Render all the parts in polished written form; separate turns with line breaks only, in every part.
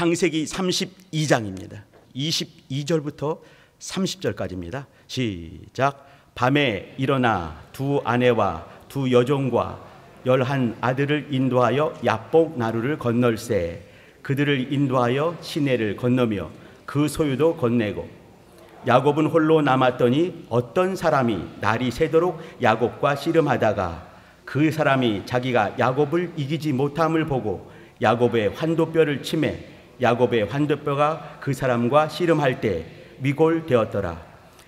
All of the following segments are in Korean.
창세기 32장입니다. 22절부터 30절까지입니다. 시작. 밤에 일어나 두 아내와 두 여종과 11 아들을 인도하여 야복 나루를 건널세. 그들을 인도하여 시내를 건너며 그 소유도 건네고 야곱은 홀로 남았더니 어떤 사람이 날이 새도록 야곱과 씨름하다가 그 사람이 자기가 야곱을 이기지 못함을 보고 야곱의 환도뼈를 치매 야곱의 환도뼈가 그 사람과 씨름할 때 미골되었더라.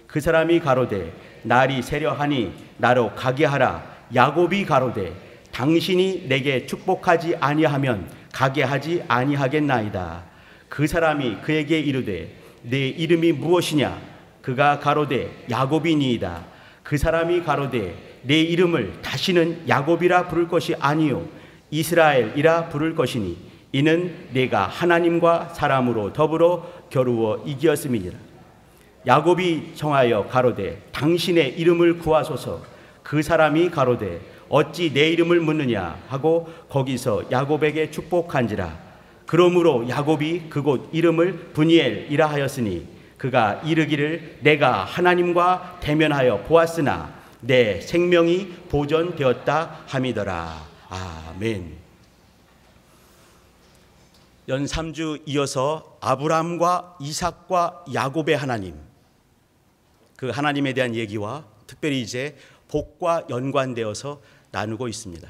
그 사람이 가로되 날이 새려하니 나로 가게 하라. 야곱이 가로되 당신이 내게 축복하지 아니하면 가게 하지 아니하겠나이다. 그 사람이 그에게 이르되 내 이름이 무엇이냐? 그가 가로되 야곱이니이다. 그 사람이 가로되 내 이름을 다시는 야곱이라 부를 것이 아니요 이스라엘이라 부를 것이니 이는 내가 하나님과 사람으로 더불어 겨루어 이기었음이니라. 야곱이 청하여 가로되 당신의 이름을 구하소서. 그 사람이 가로되 어찌 내 이름을 묻느냐 하고 거기서 야곱에게 축복한지라. 그러므로 야곱이 그곳 이름을 브니엘이라 하였으니 그가 이르기를 내가 하나님과 대면하여 보았으나 내 생명이 보존되었다 함이더라. 아멘. 연 3주 이어서 아브라함과 이삭과 야곱의 하나님, 그 하나님에 대한 얘기와 특별히 이제 복과 연관되어서 나누고 있습니다.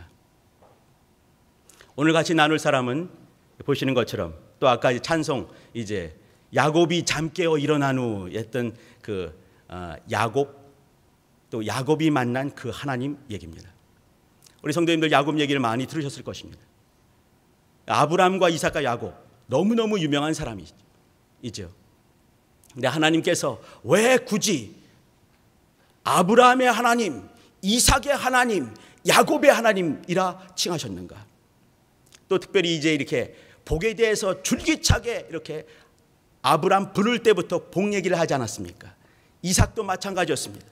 오늘 같이 나눌 사람은 보시는 것처럼 또 아까 찬송 이제 야곱이 잠 깨어 일어난 후 했던 그 야곱, 또 야곱이 만난 그 하나님 얘기입니다. 우리 성도님들 야곱 얘기를 많이 들으셨을 것입니다. 아브라함과 이삭과 야곱 너무너무 유명한 사람이죠. 근데 하나님께서 왜 굳이 아브라함의 하나님, 이삭의 하나님, 야곱의 하나님이라 칭하셨는가? 또 특별히 이제 이렇게 복에 대해서 줄기차게 이렇게 아브라함 부를 때부터 복 얘기를 하지 않았습니까? 이삭도 마찬가지였습니다.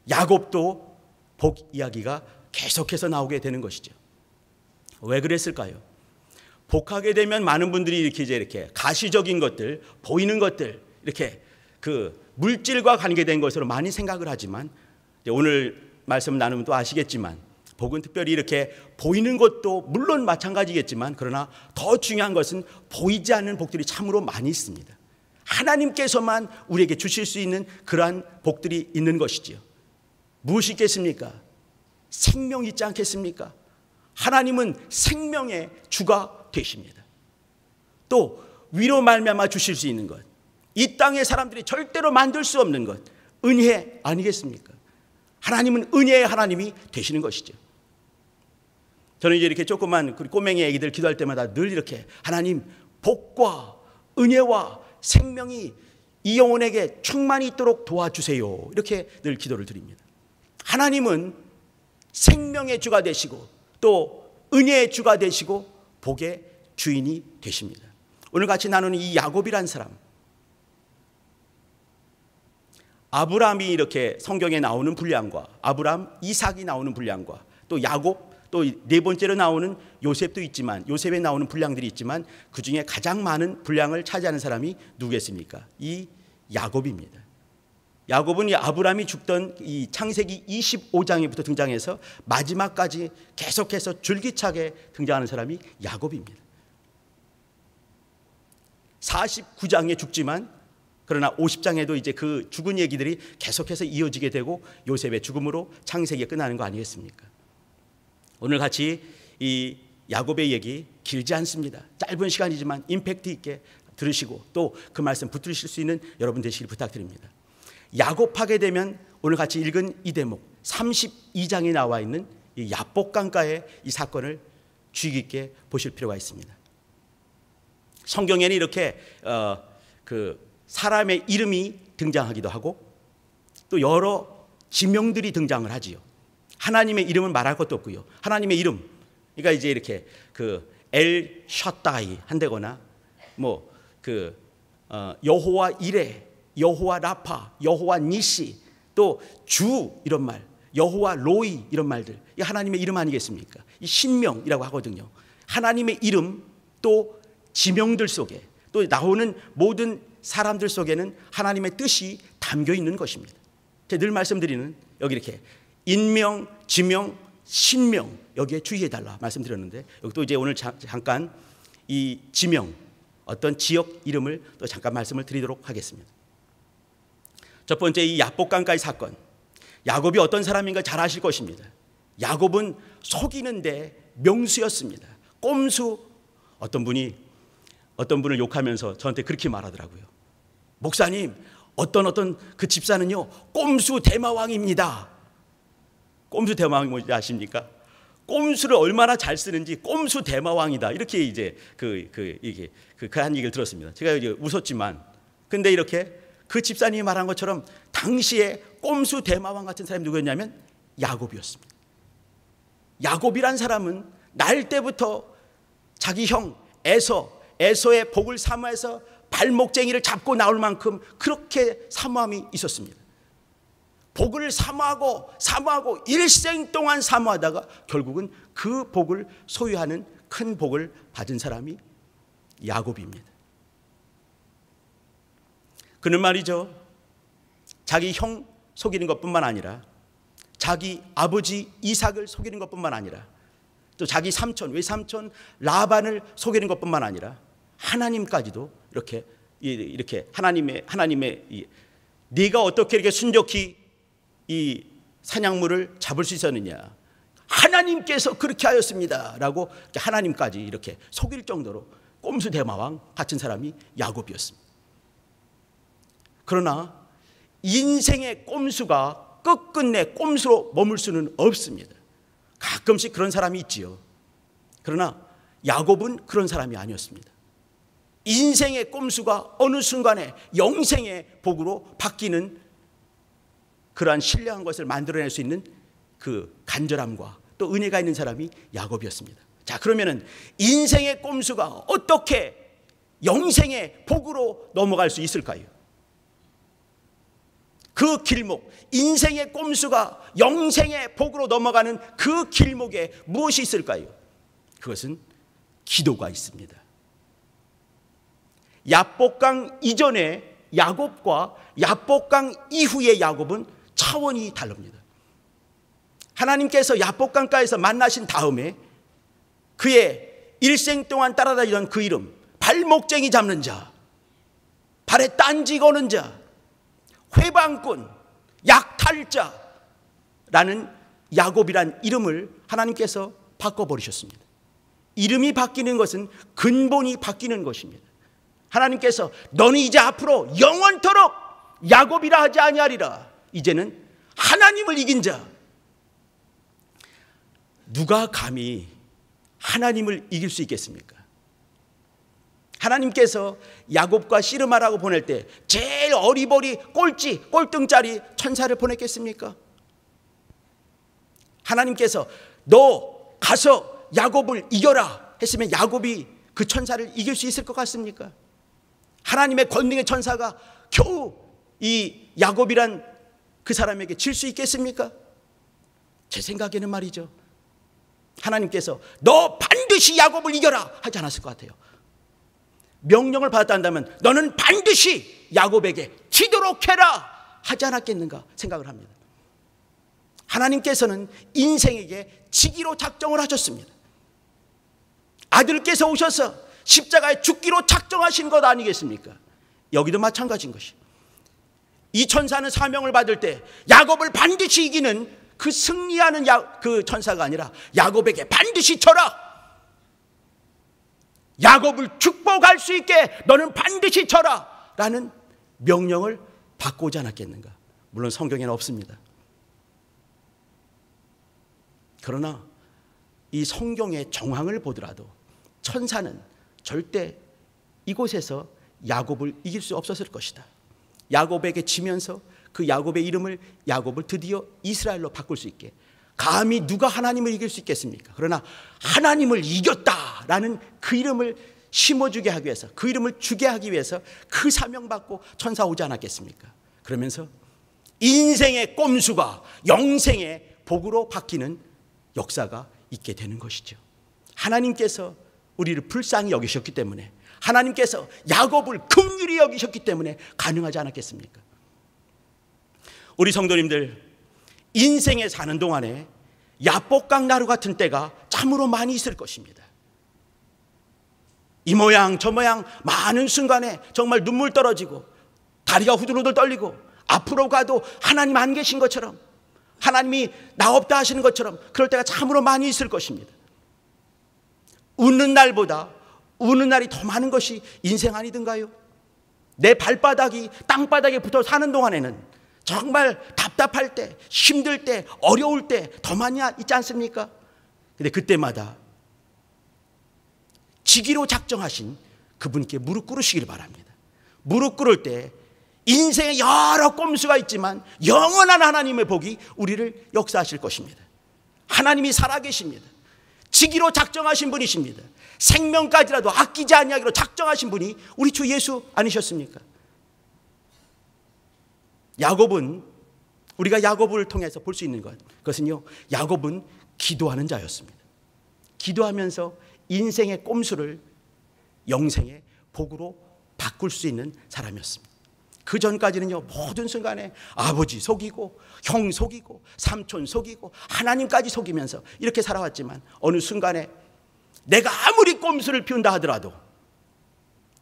야곱도 복 이야기가 계속해서 나오게 되는 것이죠. 왜 그랬을까요? 복하게 되면 많은 분들이 이렇게 가시적인 것들, 보이는 것들, 이렇게 그 물질과 관계된 것으로 많이 생각을 하지만 오늘 말씀 나누면 또 아시겠지만 복은 특별히 이렇게 보이는 것도 물론 마찬가지겠지만 그러나 더 중요한 것은 보이지 않는 복들이 참으로 많이 있습니다. 하나님께서만 우리에게 주실 수 있는 그러한 복들이 있는 것이지요. 무엇이 있겠습니까? 생명이 있지 않겠습니까? 하나님은 생명의 주가 되십니다. 또 위로 말미암아 주실 수 있는 것, 이 땅의 사람들이 절대로 만들 수 없는 것, 은혜 아니겠습니까? 하나님은 은혜의 하나님이 되시는 것이죠. 저는 이제 이렇게 조그만 꼬맹이 애기들 기도할 때마다 늘 이렇게 하나님 복과 은혜와 생명이 이 영혼에게 충만히 있도록 도와주세요. 이렇게 늘 기도를 드립니다. 하나님은 생명의 주가 되시고 또 은혜의 주가 되시고 복의 주인이 되십니다. 오늘 같이 나누는 이 야곱이란 사람, 아브라함이 이렇게 성경에 나오는 분량과 아브라함, 이삭이 나오는 분량과 또 야곱, 또 네 번째로 나오는 요셉도 있지만 요셉에 나오는 분량들이 있지만 그중에 가장 많은 분량을 차지하는 사람이 누구겠습니까? 이 야곱입니다. 야곱은 이 아브라함이 죽던 이 창세기 25장에부터 등장해서 마지막까지 계속해서 줄기차게 등장하는 사람이 야곱입니다. 49장에 죽지만 그러나 50장에도 이제 그 죽은 얘기들이 계속해서 이어지게 되고 요셉의 죽음으로 창세기가 끝나는 거 아니겠습니까? 오늘 같이 이 야곱의 얘기 길지 않습니다. 짧은 시간이지만 임팩트 있게 들으시고 또 그 말씀 붙들으실 수 있는 여러분 되시길 부탁드립니다. 야곱하게 되면 오늘 같이 읽은 이 대목 32장에 나와 있는 이 야복강가의 이 사건을 주의 깊게 보실 필요가 있습니다. 성경에는 이렇게 그 사람의 이름이 등장하기도 하고 또 여러 지명들이 등장을 하지요. 하나님의 이름은 말할 것도 없고요. 하나님의 이름, 그러니까 이제 이렇게 그 엘 샤다이 한다거나 뭐 그 여호와 이레, 여호와 라파, 여호와 니시, 또 주 이런 말, 여호와 로이 이런 말들, 이 하나님의 이름 아니겠습니까? 이 신명이라고 하거든요. 하나님의 이름 또 지명들 속에 또 나오는 모든 사람들 속에는 하나님의 뜻이 담겨 있는 것입니다. 제가 늘 말씀드리는 여기 이렇게 인명, 지명, 신명 여기에 주의해달라 말씀드렸는데 여기 또 이제 오늘 잠깐 이 지명 어떤 지역 이름을 또 잠깐 말씀을 드리도록 하겠습니다. 첫 번째 이 야복강가의 사건, 야곱이 어떤 사람인가 잘 아실 것입니다. 야곱은 속이는데 명수였습니다. 꼼수. 어떤 분을 욕하면서 저한테 그렇게 말하더라고요. 목사님, 어떤 그 집사는요 꼼수 대마왕입니다. 꼼수 대마왕이 뭔지 아십니까? 꼼수를 얼마나 잘 쓰는지 꼼수 대마왕이다. 이렇게 이제 그 한 얘기를 들었습니다. 제가 이제 웃었지만, 근데 이렇게 그 집사님이 말한 것처럼 당시에 꼼수 대마왕 같은 사람이 누구였냐면 야곱이었습니다. 야곱이란 사람은 날 때부터 자기 형 에서의 복을 사모해서 발목쟁이를 잡고 나올 만큼 그렇게 사모함이 있었습니다. 복을 사모하고 일생 동안 사모하다가 결국은 그 복을 소유하는 큰 복을 받은 사람이 야곱입니다. 그는 말이죠, 자기 형 속이는 것뿐만 아니라 자기 아버지 이삭을 속이는 것뿐만 아니라 또 자기 외삼촌 라반을 속이는 것뿐만 아니라 하나님까지도 이렇게 하나님의 네가 어떻게 이렇게 순적히 이 사냥물을 잡을 수 있었느냐, 하나님께서 그렇게 하였습니다라고 하나님까지 이렇게 속일 정도로 꼼수 대마왕 같은 사람이 야곱이었습니다. 그러나 인생의 꼼수가 끝끝내 꼼수로 머물 수는 없습니다. 가끔씩 그런 사람이 있지요. 그러나 야곱은 그런 사람이 아니었습니다. 인생의 꼼수가 어느 순간에 영생의 복으로 바뀌는 그러한 신령한 것을 만들어낼 수 있는 그 간절함과 또 은혜가 있는 사람이 야곱이었습니다. 자, 그러면은 인생의 꼼수가 어떻게 영생의 복으로 넘어갈 수 있을까요? 그 길목, 인생의 꼼수가 영생의 복으로 넘어가는 그 길목에 무엇이 있을까요? 그것은 기도가 있습니다. 야복강 이전의 야곱과 야복강 이후의 야곱은 차원이 다릅니다. 하나님께서 야복강가에서 만나신 다음에 그의 일생 동안 따라다니던 그 이름, 발목쟁이 잡는 자, 발에 딴지 거는 자, 회방꾼, 약탈자라는 야곱이란 이름을 하나님께서 바꿔버리셨습니다. 이름이 바뀌는 것은 근본이 바뀌는 것입니다. 하나님께서 너는 이제 앞으로 영원토록 야곱이라 하지 아니하리라. 이제는 하나님을 이긴 자. 누가 감히 하나님을 이길 수 있겠습니까? 하나님께서 야곱과 씨르마라고 보낼 때 제일 어리버리 꼴등짜리 천사를 보냈겠습니까? 하나님께서 너 가서 야곱을 이겨라 했으면 야곱이 그 천사를 이길 수 있을 것 같습니까? 하나님의 권능의 천사가 겨우 이 야곱이란 그 사람에게 질 수 있겠습니까? 제 생각에는 말이죠, 하나님께서 너 반드시 야곱을 이겨라 하지 않았을 것 같아요. 명령을 받았다면 너는 반드시 야곱에게 지도록 해라 하지 않았겠는가 생각을 합니다. 하나님께서는 인생에게 지기로 작정을 하셨습니다. 아들께서 오셔서 십자가에 죽기로 작정하신 것 아니겠습니까? 여기도 마찬가지인 것이, 이 천사는 사명을 받을 때 야곱을 반드시 이기는 그 승리하는 그 천사가 아니라 야곱에게 반드시 쳐라, 야곱을 축복할 수 있게 너는 반드시 쳐라 라는 명령을 받고자 않았겠는가? 물론 성경에는 없습니다. 그러나 이 성경의 정황을 보더라도 천사는 절대 이곳에서 야곱을 이길 수 없었을 것이다. 야곱에게 지면서 그 야곱의 이름을 야곱을 드디어 이스라엘로 바꿀 수 있게, 감히 누가 하나님을 이길 수 있겠습니까? 그러나 하나님을 이겼다라는 그 이름을 심어주게 하기 위해서, 그 이름을 주게 하기 위해서 그 사명받고 천사 오지 않았겠습니까? 그러면서 인생의 꼼수가 영생의 복으로 바뀌는 역사가 있게 되는 것이죠. 하나님께서 우리를 불쌍히 여기셨기 때문에 하나님께서 야곱을 긍휼히 여기셨기 때문에 가능하지 않았겠습니까? 우리 성도님들, 인생에 사는 동안에 야복강 나루 같은 때가 참으로 많이 있을 것입니다. 이 모양 저 모양 많은 순간에 정말 눈물 떨어지고 다리가 후들후들 떨리고 앞으로 가도 하나님 안 계신 것처럼, 하나님이 나 없다 하시는 것처럼 그럴 때가 참으로 많이 있을 것입니다. 웃는 날보다 우는 날이 더 많은 것이 인생 아니든가요? 내 발바닥이 땅바닥에 붙어 사는 동안에는 정말 답답할 때, 힘들 때, 어려울 때 더 많이 있지 않습니까? 근데 그때마다 지기로 작정하신 그분께 무릎 꿇으시길 바랍니다. 무릎 꿇을 때 인생에 여러 꼼수가 있지만 영원한 하나님의 복이 우리를 역사하실 것입니다. 하나님이 살아계십니다. 지기로 작정하신 분이십니다. 생명까지라도 아끼지 아니하기로 작정하신 분이 우리 주 예수 아니셨습니까? 야곱은, 우리가 야곱을 통해서 볼 수 있는 그것은요, 야곱은 기도하는 자였습니다. 기도하면서 인생의 꼼수를 영생의 복으로 바꿀 수 있는 사람이었습니다. 그 전까지는요, 모든 순간에 아버지 속이고 형 속이고 삼촌 속이고 하나님까지 속이면서 이렇게 살아왔지만 어느 순간에 내가 아무리 꼼수를 피운다 하더라도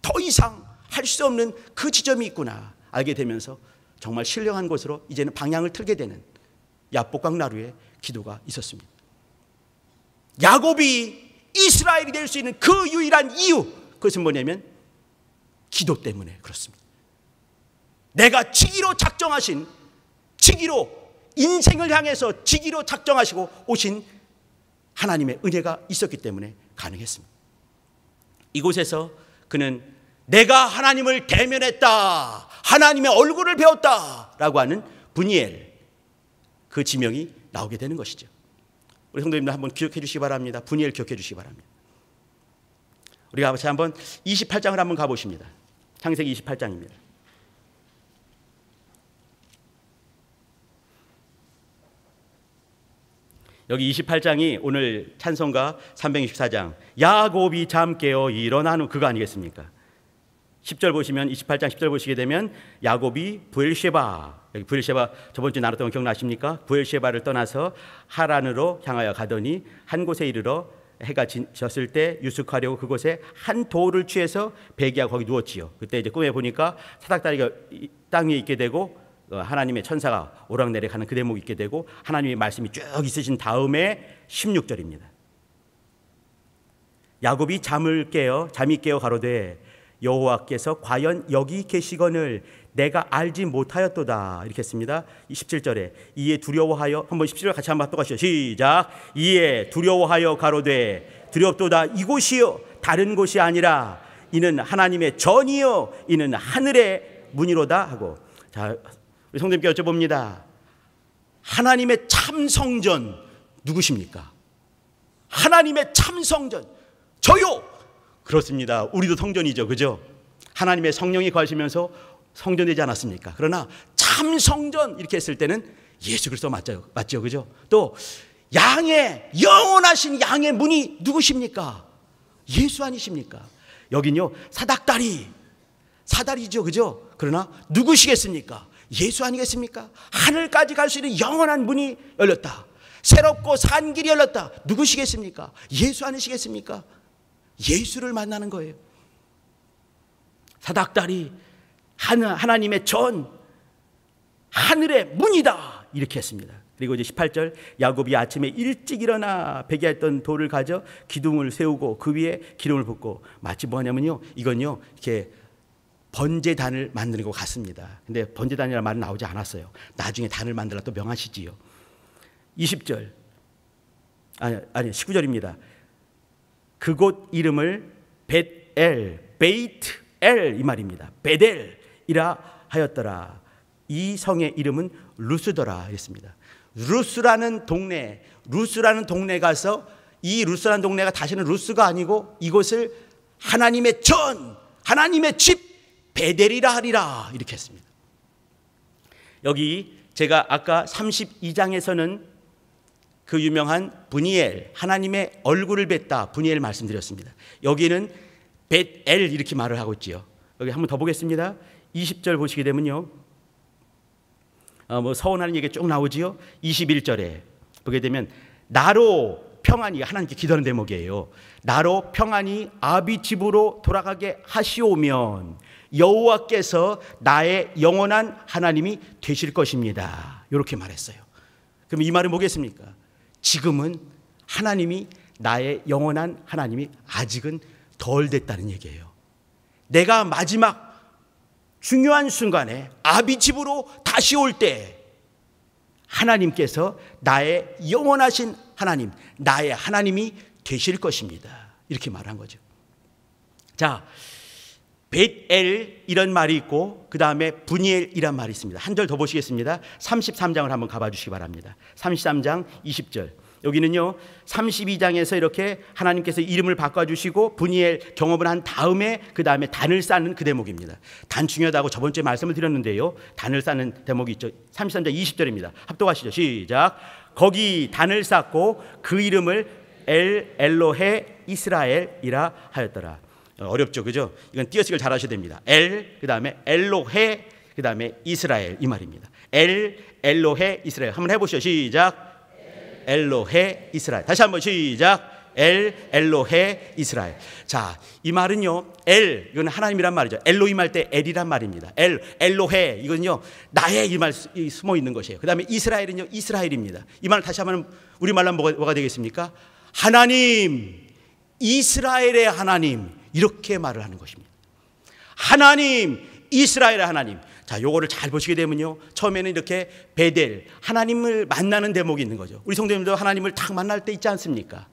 더 이상 할 수 없는 그 지점이 있구나 알게 되면서 정말 신령한 곳으로 이제는 방향을 틀게 되는 야복강 나루의 기도가 있었습니다. 야곱이 이스라엘이 될 수 있는 그 유일한 이유, 그것은 뭐냐면 기도 때문에 그렇습니다. 내가 지기로 작정하신, 지기로 인생을 향해서 지기로 작정하시고 오신 하나님의 은혜가 있었기 때문에 가능했습니다. 이곳에서 그는 내가 하나님을 대면했다, 하나님의 얼굴을 배웠다 라고 하는 브니엘, 그 지명이 나오게 되는 것이죠. 우리 성도님들 한번 기억해 주시기 바랍니다. 브니엘 기억해 주시기 바랍니다. 우리가 같이 한번 28장을 한번 가보십니다. 창세기 28장입니다. 여기 28장이 오늘 찬송가 364장 야곱이 잠 깨어 일어난 후, 그거 아니겠습니까? 10절 보시면, 28장 10절 보시게 되면 야곱이 부엘셰바, 여기 부엘셰바 저번 주에 나눴던 거 기억나십니까? 부엘셰바를 떠나서 하란으로 향하여 가더니 한 곳에 이르러 해가 졌을 때 유숙하려고 그곳에 한 돌을 취해서 베개하고 거기 누웠지요. 그때 이제 꿈에 보니까 사닥다리가 땅 위에 있게 되고 하나님의 천사가 오락내락하는 그 대목이 있게 되고 하나님의 말씀이 쭉 있으신 다음에 16절입니다. 야곱이 잠이 깨어 가로되 여호와께서 과연 여기 계시거늘 내가 알지 못하였도다, 이렇게 했습니다. 17절에 이에 두려워하여, 한번 17절 같이 한번 똑같이 시작. 이에 두려워하여 가로되 두렵도다, 이곳이요 다른 곳이 아니라 이는 하나님의 전이요 이는 하늘의 문이로다 하고. 자, 우리 성도님께 여쭤봅니다. 하나님의 참성전 누구십니까? 하나님의 참성전 저요. 그렇습니다. 우리도 성전이죠, 그죠? 하나님의 성령이 거하시면서 성전되지 않았습니까? 그러나 참성전 이렇게 했을 때는 예수 그리스도 맞죠, 그죠? 또 양의, 영원하신 양의 문이 누구십니까? 예수 아니십니까? 여긴요 사다리죠, 그죠? 그러나 누구시겠습니까? 예수 아니겠습니까? 하늘까지 갈 수 있는 영원한 문이 열렸다. 새롭고 산 길이 열렸다. 누구시겠습니까? 예수 아니시겠습니까? 예수를 만나는 거예요. 사닥다리, 하나님의 전, 하늘의 문이다, 이렇게 했습니다. 그리고 이제 18절 야곱이 아침에 일찍 일어나 베개했던 돌을 가져 기둥을 세우고 그 위에 기름을 붓고, 마치 뭐냐면요, 이건요 이렇게 번제단을 만드는 것 같습니다. 근데 번제단이라는 말은 나오지 않았어요. 나중에 단을 만들어 또 명하시지요. 20절, 아니 19절입니다. 그곳 이름을 베이트엘 이 말입니다. 베델이라 하였더라. 이 성의 이름은 루스더라 했습니다. 루스라는 동네 가서 이 루스라는 동네가 다시는 루스가 아니고 이곳을 하나님의 전, 하나님의 집 베델이라 하리라, 이렇게 했습니다. 여기 제가 아까 32장에서는 그 유명한 브니엘, 하나님의 얼굴을 뵀다, 브니엘 말씀드렸습니다. 여기는 벳엘 이렇게 말을 하고 있지요. 여기 한번 더 보겠습니다. 20절 보시게 되면요. 뭐 서운하는 얘기가 쭉 나오지요. 21절에 보게 되면 나로 평안히, 하나님께 기도하는 대목이에요. 나로 평안히 아비 집으로 돌아가게 하시오면 여호와께서 나의 영원한 하나님이 되실 것입니다. 이렇게 말했어요. 그럼 이 말은 뭐겠습니까? 지금은 하나님이 나의 영원한 하나님이 아직은 덜 됐다는 얘기예요. 내가 마지막 중요한 순간에 아비 집으로 다시 올 때 하나님께서 나의 영원하신 하나님, 나의 하나님이 되실 것입니다. 이렇게 말한 거죠. 자, 벳엘 이런 말이 있고 그 다음에 분이엘이란 말이 있습니다. 한 절 더 보시겠습니다. 33장을 한번 가봐 주시기 바랍니다. 33장 20절. 여기는요 32장에서 이렇게 하나님께서 이름을 바꿔주시고 분이엘 경험을 한 다음에 그 다음에 단을 쌓는 그 대목입니다. 단 중요하다고 저번 주에 말씀을 드렸는데요, 단을 쌓는 대목이 있죠. 33장 20절입니다. 합독하시죠. 시작. 거기 단을 쌓고 그 이름을 엘로헤 이스라엘이라 하였더라. 어렵죠, 그죠? 이건 띄어쓰기를 잘 하셔야 됩니다. 그 다음에 엘로헤, 그 다음에 이스라엘, 이 말입니다. 엘로헤 이스라엘. 한번 해보시죠. 시작. 엘로헤 이스라엘. 다시 한번 시작. 엘로헤 이스라엘. 자, 이 말은요, 이건 하나님이란 말이죠. 엘로임 할 때 엘이란 말입니다. 엘로헤, 이건요 나의 이 말 숨어 있는 것이에요. 그 다음에 이스라엘은요 이스라엘입니다. 이 말 다시 한번 우리말로 하면 뭐가 되겠습니까? 하나님, 이스라엘의 하나님, 이렇게 말을 하는 것입니다. 하나님, 이스라엘의 하나님. 자, 요거를 잘 보시게 되면요, 처음에는 이렇게 베델, 하나님을 만나는 대목이 있는 거죠. 우리 성도님도 하나님을 딱 만날 때 있지 않습니까?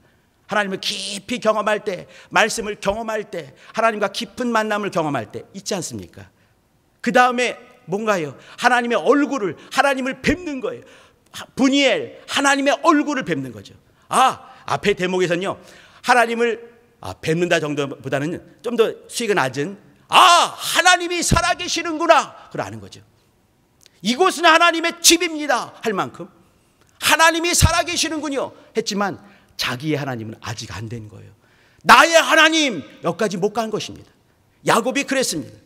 하나님을 깊이 경험할 때, 말씀을 경험할 때, 하나님과 깊은 만남을 경험할 때 있지 않습니까? 그 다음에 뭔가요? 하나님의 얼굴을, 하나님을 뵙는 거예요. 분이엘, 하나님의 얼굴을 뵙는 거죠. 앞에 대목에서는요, 하나님을 뵙는다 정도보다는 좀 더 수위가 낮은 하나님이 살아계시는구나, 그걸 아는 거죠. 이곳은 하나님의 집입니다 할 만큼 하나님이 살아계시는군요 했지만 자기의 하나님은 아직 안 된 거예요. 나의 하나님, 여기까지 못 간 것입니다. 야곱이 그랬습니다.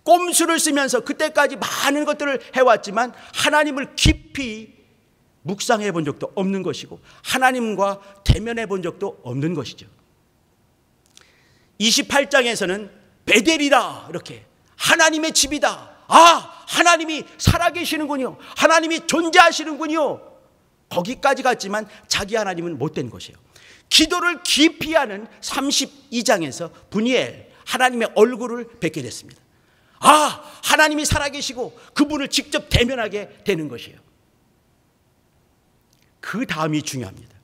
꼼수를 쓰면서 그때까지 많은 것들을 해왔지만 하나님을 깊이 묵상해 본 적도 없는 것이고 하나님과 대면해 본 적도 없는 것이죠. 28장에서는 베델이라, 이렇게 하나님의 집이다, 하나님이 살아계시는군요, 하나님이 존재하시는군요, 거기까지 갔지만 자기 하나님은 못된 것이에요. 기도를 깊이 하는 32장에서 분이엘, 하나님의 얼굴을 뵙게 됐습니다. 하나님이 살아계시고 그분을 직접 대면하게 되는 것이에요. 그 다음이 중요합니다.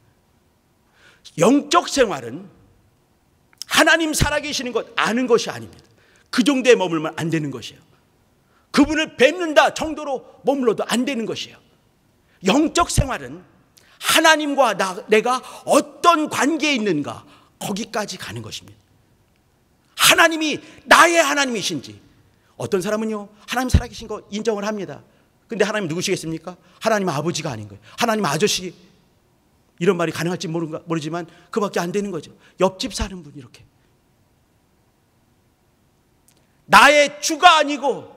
영적 생활은 하나님 살아계시는 것 아는 것이 아닙니다. 그 정도에 머물면 안 되는 것이에요. 그분을 뵙는다 정도로 머물러도 안 되는 것이에요. 영적 생활은 하나님과 내가 어떤 관계에 있는가, 거기까지 가는 것입니다. 하나님이 나의 하나님이신지, 어떤 사람은요 하나님 살아계신 거 인정을 합니다. 근데 하나님 누구시겠습니까? 하나님 아버지가 아닌 거예요. 하나님 아저씨, 이런 말이 가능할지 모르지만 그밖에 안 되는 거죠. 옆집 사는 분, 이렇게 나의 주가 아니고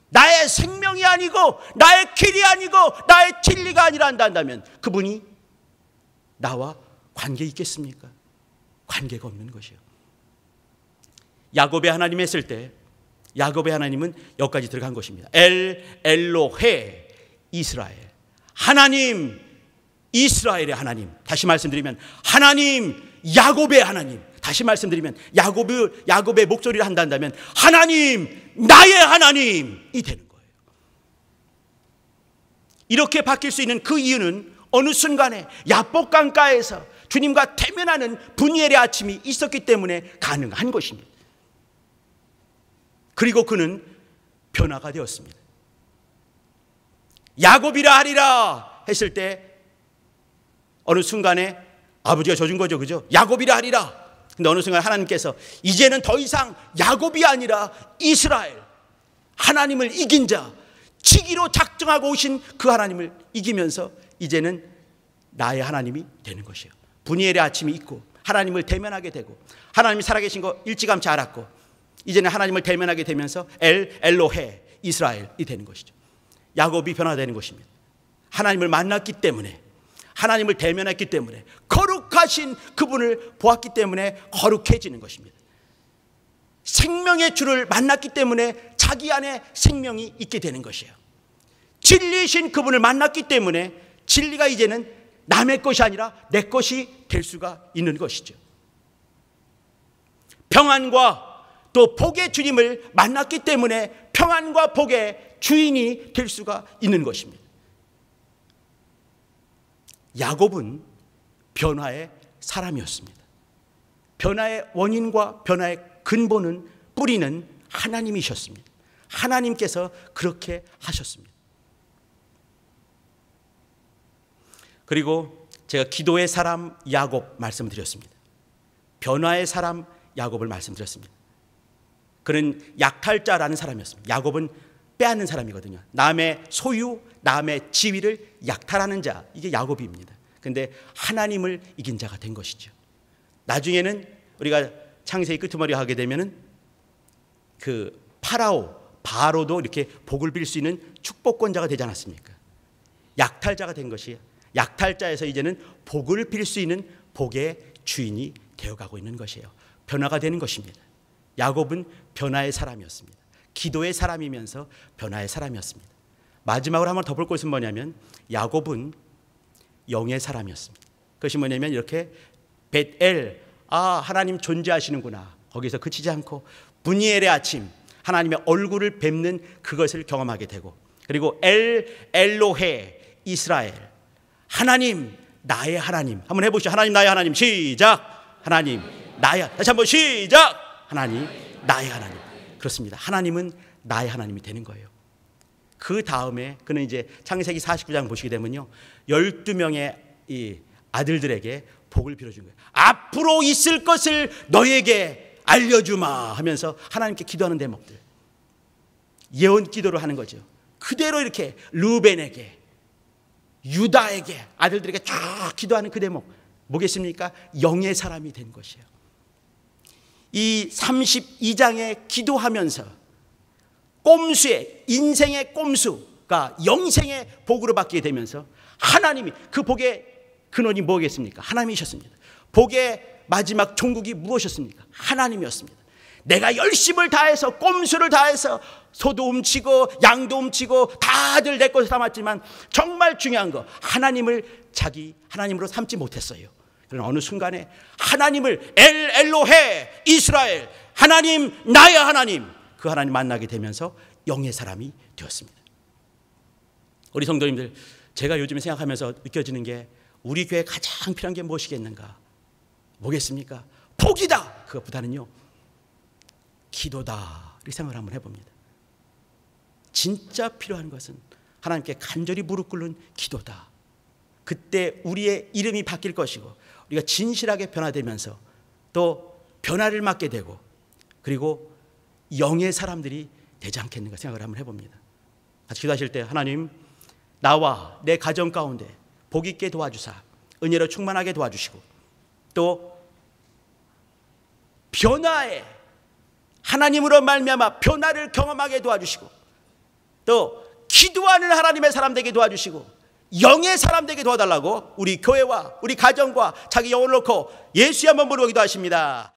나의 생명이 아니고 나의 길이 아니고 나의 진리가 아니라 한다면 그분이 나와 관계 있겠습니까? 관계가 없는 것이에요. 야곱의 하나님 했을 때 야곱의 하나님은 여기까지 들어간 것입니다. 엘로헤 이스라엘, 하나님 이스라엘의 하나님. 다시 말씀드리면 하나님 야곱의 하나님. 다시 말씀드리면 야곱의 목소리를 한다면 하나님 나의 하나님이 되는 거예요. 이렇게 바뀔 수 있는 그 이유는 어느 순간에 야복 강가에서 주님과 대면하는 분이엘의 아침이 있었기 때문에 가능한 것입니다. 그리고 그는 변화가 되었습니다. 야곱이라 하리라 했을 때 어느 순간에 아버지가 져준 거죠, 그죠? 야곱이라 하리라. 근데 어느 순간 하나님께서 이제는 더 이상 야곱이 아니라 이스라엘, 하나님을 이긴 자, 치기로 작정하고 오신 그 하나님을 이기면서 이제는 나의 하나님이 되는 것이에요. 분이엘의 아침이 있고 하나님을 대면하게 되고 하나님이 살아계신 거 일찌감치 알았고 이제는 하나님을 대면하게 되면서 엘로헤 이스라엘이 되는 것이죠. 야곱이 변화되는 것입니다. 하나님을 만났기 때문에, 하나님을 대면했기 때문에, 거룩하신 그분을 보았기 때문에 거룩해지는 것입니다. 생명의 주를 만났기 때문에 자기 안에 생명이 있게 되는 것이에요. 진리이신 그분을 만났기 때문에 진리가 이제는 남의 것이 아니라 내 것이 될 수가 있는 것이죠. 평안과 또 복의 주님을 만났기 때문에 평안과 복의 주인이 될 수가 있는 것입니다. 야곱은 변화의 사람이었습니다. 변화의 원인과 변화의 근본은, 뿌리는 하나님이셨습니다. 하나님께서 그렇게 하셨습니다. 그리고 제가 기도의 사람 야곱 말씀드렸습니다. 변화의 사람 야곱을 말씀드렸습니다. 그는 약탈자라는 사람이었습니다. 야곱은 빼앗는 사람이거든요. 남의 소유, 남의 지위를 약탈하는 자, 이게 야곱입니다. 그런데 하나님을 이긴 자가 된 것이죠. 나중에는 우리가 창세기 끄트머리 하게 되면은 그 바로도 이렇게 복을 빌 수 있는 축복권자가 되지 않았습니까? 약탈자가 된 것이, 약탈자에서 이제는 복을 빌 수 있는 복의 주인이 되어가고 있는 것이에요. 변화가 되는 것입니다. 야곱은 변화의 사람이었습니다. 기도의 사람이면서 변화의 사람이었습니다. 마지막으로 한번 더 볼 것은 뭐냐면 야곱은 영의 사람이었습니다. 그것이 뭐냐면 이렇게 벳엘, 하나님 존재하시는구나, 거기서 그치지 않고 분이엘의 아침, 하나님의 얼굴을 뵙는 그것을 경험하게 되고, 그리고 엘로헤 이스라엘, 하나님 나의 하나님. 한번 해보시죠. 하나님 나의 하나님. 시작. 하나님 나의, 다시 한번 시작. 하나님 나의 하나님. 그렇습니다. 하나님은 나의 하나님이 되는 거예요. 그 다음에 그는 이제 창세기 49장 보시게 되면요, 12명의 이 아들들에게 복을 빌어준 거예요. 앞으로 있을 것을 너에게 알려주마 하면서 하나님께 기도하는 대목들, 예언 기도를 하는 거죠. 그대로 이렇게 루벤에게, 유다에게, 아들들에게 쫙 기도하는 그 대목 뭐겠습니까? 영의 사람이 된 것이에요. 이 32장에 기도하면서 꼼수의, 인생의 꼼수가 영생의 복으로 바뀌게 되면서 하나님이, 그 복의 근원이 뭐겠습니까? 하나님이셨습니다. 복의 마지막 종국이 무엇이었습니까? 하나님이었습니다. 내가 열심을 다해서, 꼼수를 다해서 소도 훔치고 양도 훔치고 다들 내 것을 담았지만 정말 중요한 거, 하나님을 자기 하나님으로 삼지 못했어요. 그러나 어느 순간에 하나님을, 엘로헤 이스라엘, 하나님 나의 하나님, 그 하나님 만나게 되면서 영의 사람이 되었습니다. 우리 성도님들, 제가 요즘에 생각하면서 느껴지는 게, 우리 교회에 가장 필요한 게 무엇이겠는가? 뭐겠습니까? 복이다. 그것보다는요, 기도다. 이렇게 생각을 한번 해봅니다. 진짜 필요한 것은 하나님께 간절히 무릎 꿇는 기도다. 그때 우리의 이름이 바뀔 것이고, 우리가 진실하게 변화되면서 또 변화를 맞게 되고, 그리고 영의 사람들이 되지 않겠는가 생각을 한번 해봅니다. 같이 기도하실 때, 하나님 나와 내 가정 가운데 복 있게 도와주사, 은혜로 충만하게 도와주시고, 또 변화에, 하나님으로 말미암아 변화를 경험하게 도와주시고, 또 기도하는 하나님의 사람 되게 도와주시고, 영의 사람 되게 도와달라고 우리 교회와 우리 가정과 자기 영혼을 놓고 예수의 한번 부르고 기도하십니다.